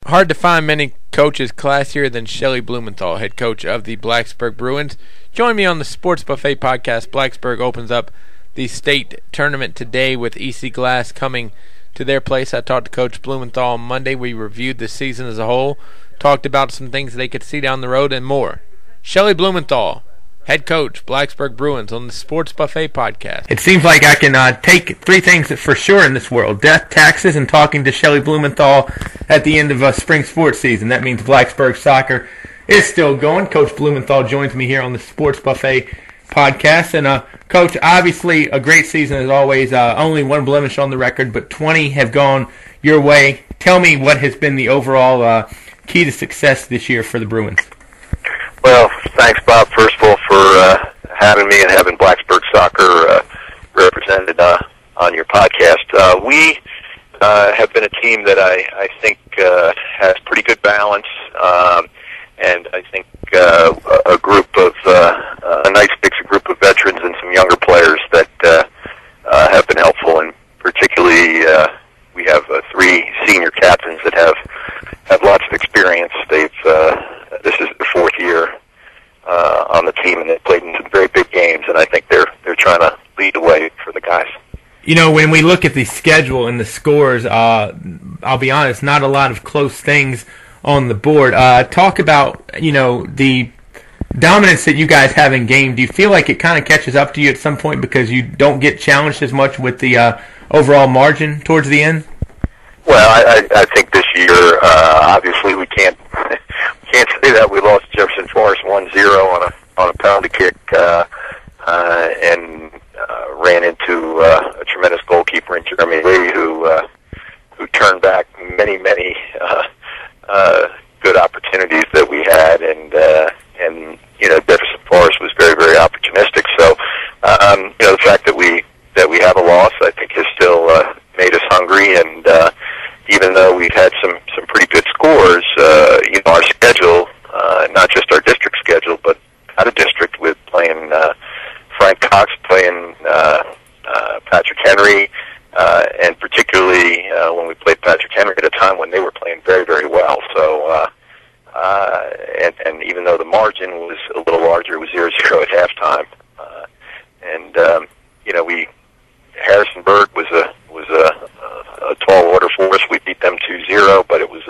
Hard to find many coaches classier than Shelley Blumenthal, head coach of the Blacksburg Bruins. Join me on the Sports Buffet podcast. Blacksburg opens up the state tournament today with EC Glass coming to their place. I talked to Coach Blumenthal on Monday. We reviewed the season as a whole, talked about some things they could see down the road, and more. Shelley Blumenthal, head coach, Blacksburg Bruins, on the Sports Buffet podcast. It seems like I can take three things for sure in this world: death, taxes, and talking to Shelley Blumenthal at the end of spring sports season. That means Blacksburg soccer is still going. Coach Blumenthal joins me here on the Sports Buffet podcast. And, Coach, obviously a great season as always. Only one blemish on the record, but 20 have gone your way. Tell me what has been the overall key to success this year for the Bruins. Well, thanks, Bob, first of all, for having me and having Blacksburg soccer represented on your podcast. We have been a team that I think has pretty good balance, and I think a group of a nice mixed group of veterans and some younger players that have been helpful, and particularly we have three senior captains that have lots of experience. This is their fourth year on the team, and they've played in some very big games, and I think they're trying to lead the way for the guys. You know, when we look at the schedule and the scores, I'll be honest, not a lot of close things on the board. Talk about, the dominance that you guys have in game. Do you feel like it kind of catches up to you at some point because you don't get challenged as much with the overall margin towards the end? Well, I think this year, obviously, we can't say that. We lost Jefferson Forest 1-0 on a penalty kick, and ran into a tremendous goalkeeper in Jeremy Lee, who turned back many good opportunities that we had, and Jefferson Forest was very, very opportunistic. So the fact that we have a loss, I think, has still made us hungry, and even though we've had some pretty good scores, our schedule, not just our district schedule, but out of district, with playing Frank Cox, playing Patrick Henry, and particularly when we played Patrick Henry at a time when they were playing very, very well. So, and even though the margin was a little larger, it was 0-0 at halftime. Harrisonburg was a tall order for us. We beat them 2-0, but it was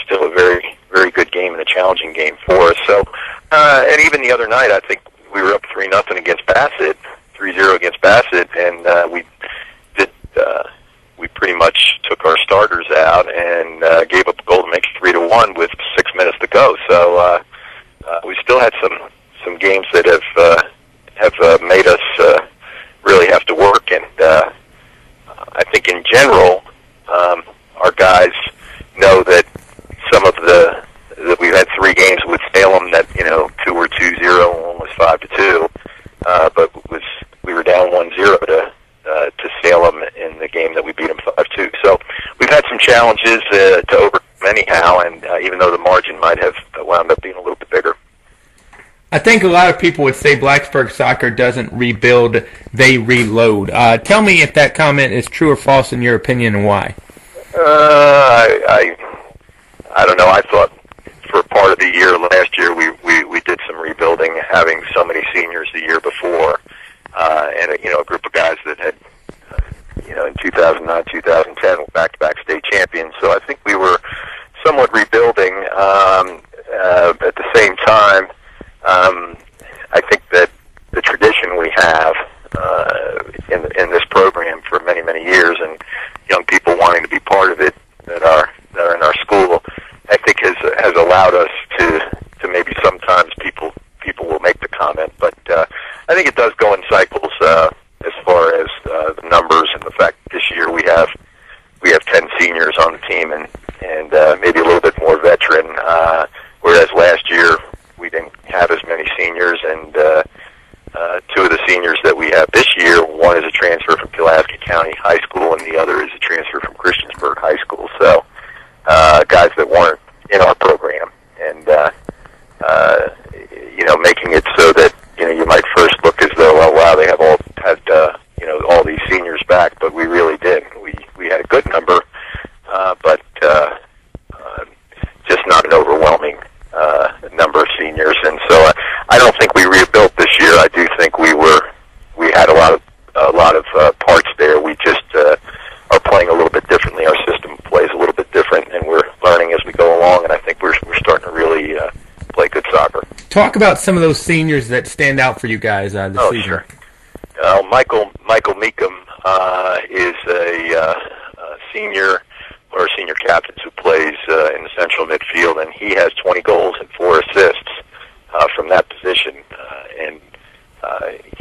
still a very, very good game and a challenging game for us. So, and even the other night, I think we were up 3-0 against Bassett, 3-0 against Bassett, and we pretty much took our starters out and gave up a goal to make it 3-1 with 6 minutes to go. So we still had some games that have made us really have to work, and I think in general our guys know that some of that we've had 3 games with Salem that 2 were 2-0, one was 5-2, but we were down 1-0 to Salem in the game that we beat them 5-2. So we've had some challenges to overcome anyhow, and even though the margin might have wound up being a little bit bigger. I think a lot of people would say Blacksburg soccer doesn't rebuild, they reload. Tell me if that comment is true or false in your opinion, and why. I don't know. I thought for part of the year last year we did some rebuilding, having so many seniors the year before, and a group of guys that had in 2009, 2010 were back-to-back state champions. So I think we were somewhat rebuilding. At the same time, I think that the tradition we have in this program for many, many years, and young people wanting to be part of it that are in our school, I think has allowed us to maybe sometimes people will make the comment, but I think it does go in cycles as far as the numbers, and the fact that this year we have 10 seniors on the team, and Talk about some of those seniors that stand out for you guys this season. Sure. Michael Meekum is a senior, or senior captain who plays in the central midfield, and he has 20 goals and 4 assists from that position. And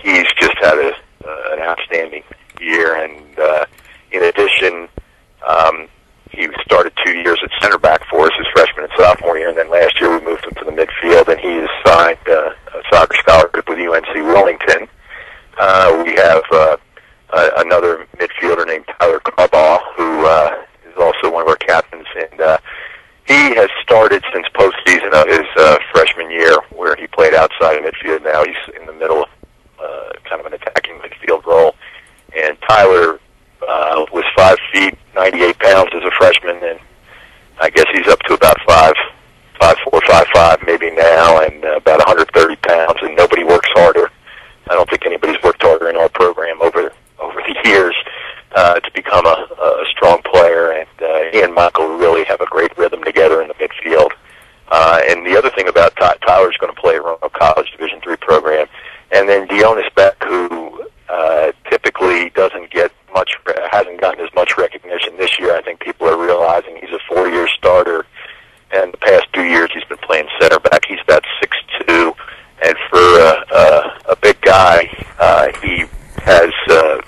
he's just had an outstanding year. And in addition, he started 2 years at center back for us his freshman and sophomore year, and then last year we moved him to the midfield, and he has signed a soccer scholarship with UNC Wellington. We have another midfielder named Tyler Carbaugh, who is also one of our captains, and he has started since postseason of his freshman year, where he played outside midfield. Now he's in the middle, kind of an attacking midfield role. And Tyler was 5 feet, 98 pounds as a freshman, and I guess he's up to about 5'4", 5'5", maybe now, and about 130 pounds, and nobody works harder. I don't think anybody's worked harder in our program over the years to become a strong player, and he and Michael really have a great rhythm together in the midfield. And the other thing about Tyler's going to play at Roanoke College Division III program, and then Dionis Beck, who typically hasn't gotten as much recognition this year. I think people are realizing he's a 4-year starter, and the past 2 years he's been playing center back. He's about 6'2", and for a big guy, he has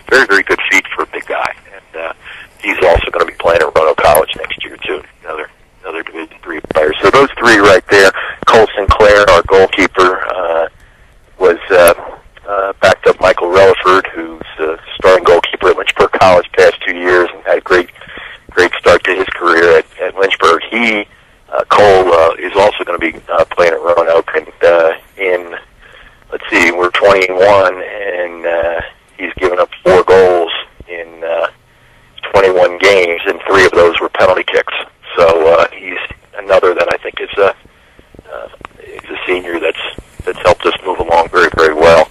very, very good feet for a big guy. And he's also going to be playing at Roanoke College next year too. Another Division III player. So those three right there. Cole Sinclair, our goalkeeper, was backed up Michael Relaford, who's starting goalkeeper at Lynchburg College past 2 years and had a great start to his career at Lynchburg. Cole is also going to be playing at Roanoke, and we're 21, and he's given up 4 goals in 21 games, and 3 of those were penalty kicks. So he's another that I think is a senior that's helped us move along very, very well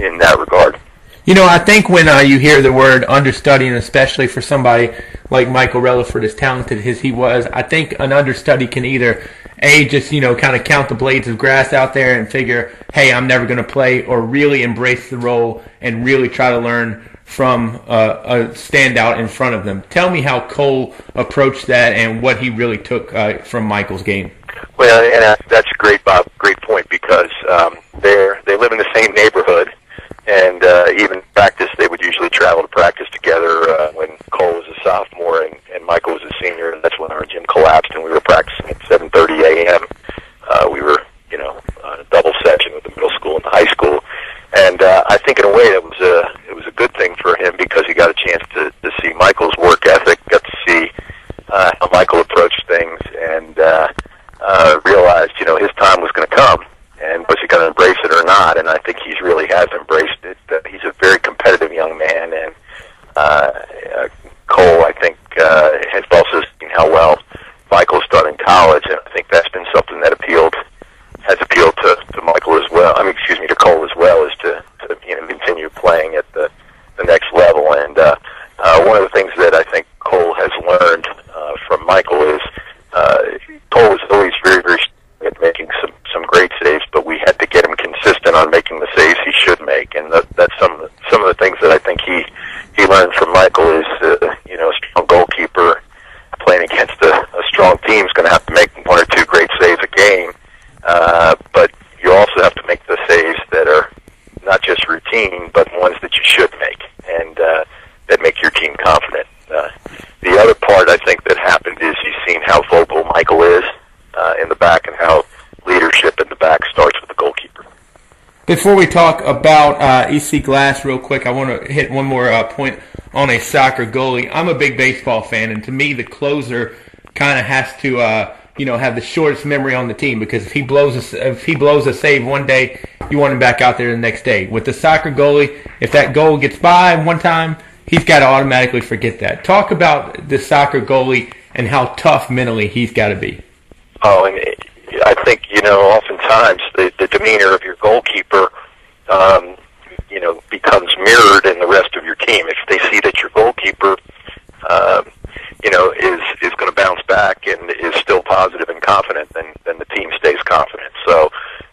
in that regard. You know, I think when you hear the word understudying, especially for somebody like Michael Relaford, as talented as he was, I think an understudy can either, just, kind of count the blades of grass out there and figure, hey, I'm never going to play, or really embrace the role and really try to learn from a standout in front of them. Tell me how Cole approached that and what he really took from Michael's game. Well, and that's great, Bob. Great point, because they live in the same neighborhood, and even practice, they would usually travel to practice together when Cole was a sophomore and Michael was a senior, and that's when our gym collapsed and we were practicing at 7:30 a.m. We were, in a double section with the middle school and the high school, and I think in a way it was a good thing for him, because he got a chance to see Michael's work ethic, got to see how Michael approached things, and realized, his time was going to come, and was he going to embrace it or not? And I think he really has embraced it. He's a very competitive young man, and Cole, I think, has also seen how well Michael's done in college, and I think that's been something that has appealed to Michael as well. To Cole as well, is to continue playing at the next level. And one of the things that I think Cole has learned from Michael is Cole was always very, very strong at making some great saves, but we had to get him consistent on making the saves he should make, and that's some of the things that I think he learned from Michael is a strong goalkeeper playing against a strong team is going to have to make 1 or 2 great saves a game, but you also have to make the saves that are not just routine, but ones that you should make, and that make your team confident. The other part I think that happened is you've seen how vocal Michael is in the back, and how leadership in the back starts with the goalkeeper. Before we talk about EC Glass real quick, I want to hit one more point on a soccer goalie. I'm a big baseball fan, and to me the closer kind of has to have the shortest memory on the team, because if he blows a save one day, you want him back out there the next day. With the soccer goalie, if that goal gets by one time, he's got to automatically forget that. Talk about the soccer goalie and how tough mentally he's got to be. Oh, and I think, oftentimes the demeanor of your goalkeeper, becomes mirrored in the rest of your team. If they see that your goalkeeper, is going to bounce back and is still positive and confident, then the team stays confident. So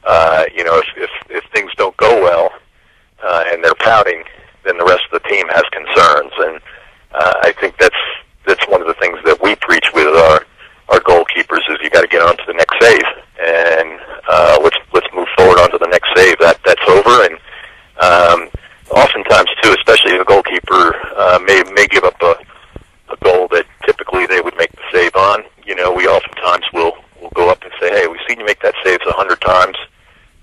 if things don't go well and they're pouting, then the rest of the team has concerns. And I think that's one of the things that we preach with our goalkeepers is you got to get on to the next save, and let's move forward onto the next save. That's over. And oftentimes too, especially if a goalkeeper may give up a goal that typically they would make the save on. We oftentimes will go up and say, hey, we've seen you make that save 100 times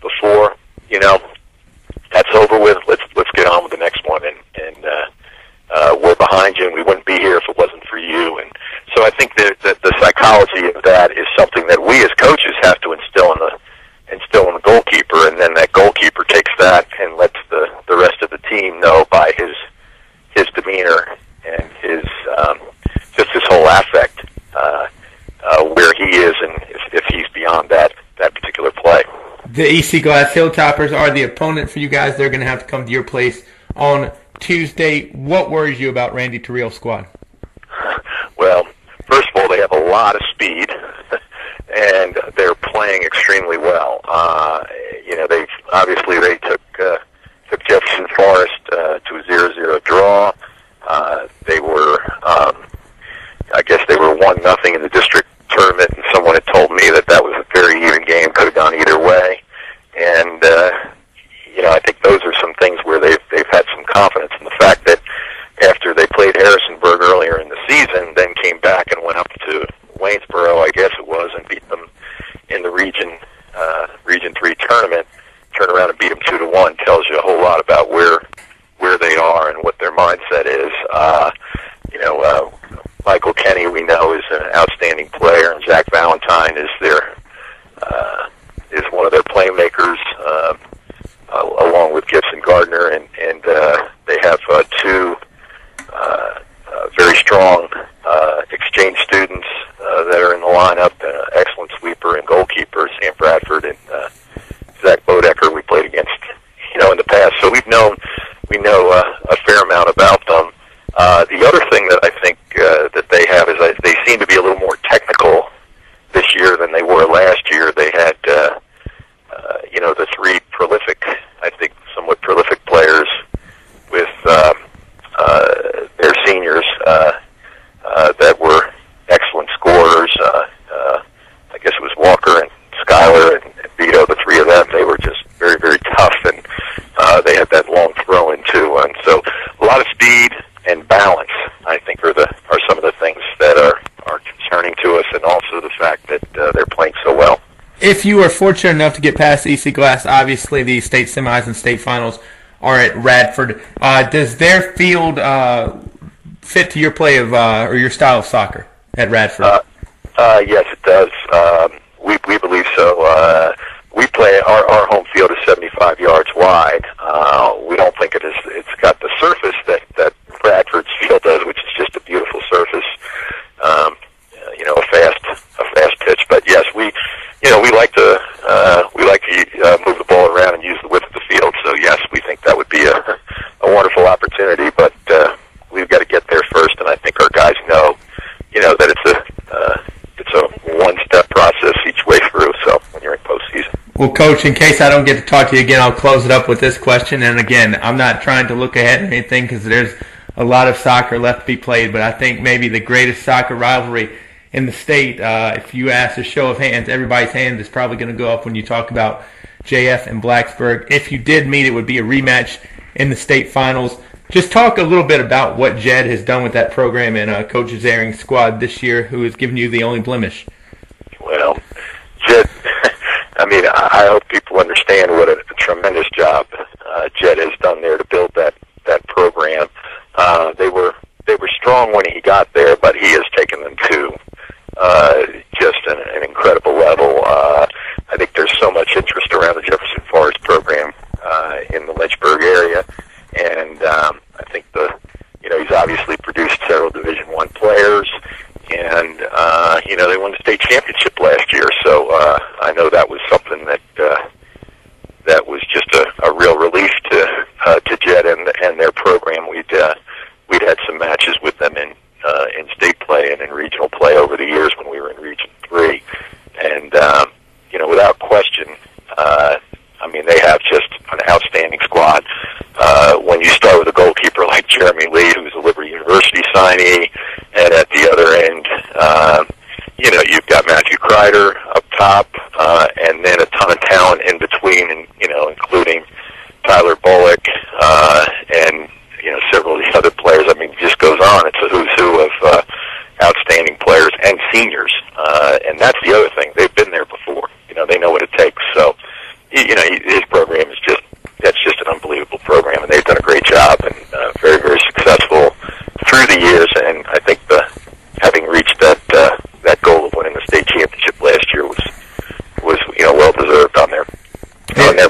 before. That's over with. Let's get on with the next one. And we're behind you, and we wouldn't be here if it wasn't for you. And so I think that the psychology of that is something that we as coaches have to instill in the goalkeeper, and then that goalkeeper takes that and lets the rest of the team know by his demeanor and his just his whole affect where he is, and if he's beyond that particular play. The EC Glass Hilltoppers are the opponent for you guys. They're going to have to come to your place on Tuesday. What worries you about Randy Terrell's squad? Well, first of all, they have a lot of speed, and they're playing extremely well. They took Jefferson Forest to a 0-0 draw. They were, I guess they were 1-0 in the district tournament, and someone had told me that was a very even game, could have gone either way. And I think those are some things where they've had some confidence in the fact that after they played Harrisonburg earlier in the season, then came back and went up to Waynesboro, I guess it was, and beat them in the Region 3 tournament. Turn around and beat them 2-1 tells you a whole lot about where they are and what their mindset is. Michael Kenny, we know, is an outstanding player, and Zach Valentine is one of their playmakers, along with Gibson Gardner, and they have two very strong exchange students that are in the lineup. Excellent sweeper and goalkeeper Sam Bradford and Zach Bodecker. We played against, in the past, so we know a fair amount about them. The other thing that I think that they have is they seem to be a little more technical this year than they were last year. They had, the three prolific, I think, somewhat prolific players with their seniors that were excellent scorers. I guess it was Walker and Schuyler and Vito, the three of them. They were just very, very tough, and they had that long throw in too. And so a lot of speed and balance, I think, are some of the things that are concerning to us, and also the fact that they're playing so well. If you are fortunate enough to get past EC Glass, obviously the state semis and state finals are at Radford. Does their field fit to your play of or your style of soccer at Radford? Yes, it does. We believe so. We play our home field is 75 yards wide. We don't think it's got the surface that Bradford's field does, which is just a beautiful surface. A fast pitch. But yes, we like to move the ball around and use the width of the field. So yes, we think that would be a wonderful opportunity. But we've got to get there first, and I think our guys know that it's a one-step process each way through. So when you're in postseason. Well, Coach, in case I don't get to talk to you again, I'll close it up with this question. And again, I'm not trying to look ahead or anything because there's a lot of soccer left to be played, but I think maybe the greatest soccer rivalry in the state, if you ask a show of hands, everybody's hand is probably going to go up when you talk about JF and Blacksburg. If you did meet, it would be a rematch in the state finals. Just talk a little bit about what Jed has done with that program and Coach Zaring's squad this year, who has given you the only blemish. Well, Jed, I hope people understand what a tremendous job Jed has done there to build that program. They were strong when he got there, but he has taken them to just an incredible level. I think there's so much interest around the Jefferson Forest program in the Lynchburg area, and I think he's obviously produced several Division I players, and they won the state championship last year. So I know that was something that was just a real relief to Jed and their program. We'd had some matches with them in state play and in regional play over the years when we were in Region 3. And, without question, Steiny, and at the other end, you've got Matthew Kreider up top, and then a ton of talent in between, and including Tyler Bullock, and several of the other players. I mean, it just goes on. It's a who's who of outstanding players and seniors, and that's the other thing. They've been there before. They know what it takes. So, his program is that's just an unbelievable program, and they've done a great job and very, very successful through the years. And I think having reached that goal of winning the state championship last year was well deserved on their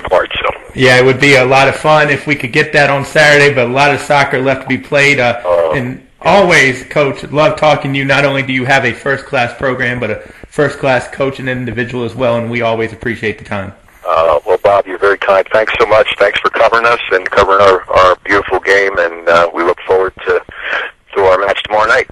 part. So. Yeah, it would be a lot of fun if we could get that on Saturday, but a lot of soccer left to be played. And always, Coach, love talking to you. Not only do you have a first-class program, but a first-class coach and individual as well, and we always appreciate the time. Well, Bob, you're very kind. Thanks so much. Thanks for covering us and covering our beautiful game, and we look forward to our match tomorrow night.